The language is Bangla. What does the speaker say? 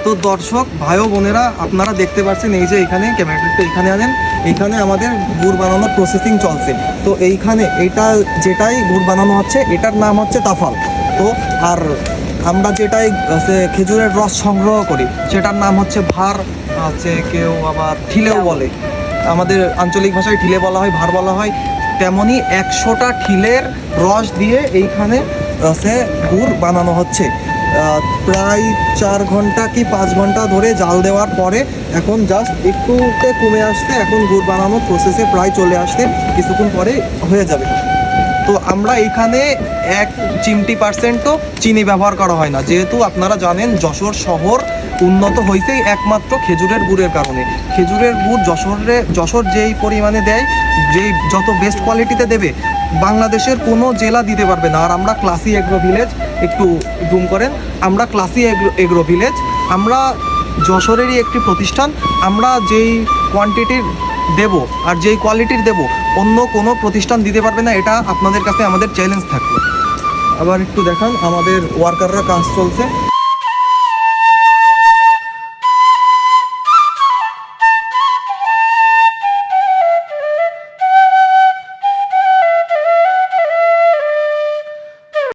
তো দর্শক ভাই ও বোনেরা, আপনারা দেখতে পাচ্ছেন এই যে এখানে ক্যামেরাটা এখানে আনেন, এইখানে আমাদের গুড় বানানোর প্রসেসিং চলছে। তো এইখানে এটা যেটাই গুড় বানানো হচ্ছে এটার নাম হচ্ছে তাফাল। তো আর আমরা যেটাই খেজুরের রস সংগ্রহ করি সেটার নাম হচ্ছে ভার, আছে কেউ আবার ঠিলেও বলে, আমাদের আঞ্চলিক ভাষায় ঠিলে বলা হয়, ভার বলা হয়। তেমনই 100টা ঠিলের রস দিয়ে এইখানে গুড় বানানো হচ্ছে। প্রায় 4 ঘন্টা কি 5 ঘন্টা ধরে জাল দেওয়ার পরে এখন জাস্ট একটুতে কমে আসছে, এখন গুড় বানানোর প্রসেসে প্রায় চলে আসছে, কিছুক্ষণ পরে হয়ে যাবে। তো আমরা এইখানে 1 চিমটি % চিনি ব্যবহার করা হয় না, যেহেতু আপনারা জানেন যশোর শহর উন্নত হয়েছেই একমাত্র খেজুরের গুড়ের কারণে। খেজুরের গুড় যশোর যেই পরিমাণে দেয়, যেই যত বেস্ট কোয়ালিটিতে দেবে, বাংলাদেশের কোনো জেলা দিতে পারবে না। আর আমরা ক্লাসি এগ্রো ভিলেজ, একটু জুম করেন, আমরা ক্লাসি এগ্রো ভিলেজ, আমরা যশোরেরই একটি প্রতিষ্ঠান। আমরা যেই কোয়ান্টিটির দেব আর যেই কোয়ালিটির দেব অন্য কোনো প্রতিষ্ঠান দিতে পারবে না, এটা আপনাদের কাছে আমাদের চ্যালেঞ্জ থাকবে। আবার একটু দেখান, আমাদের ওয়ার্কাররা কাজ চলছে।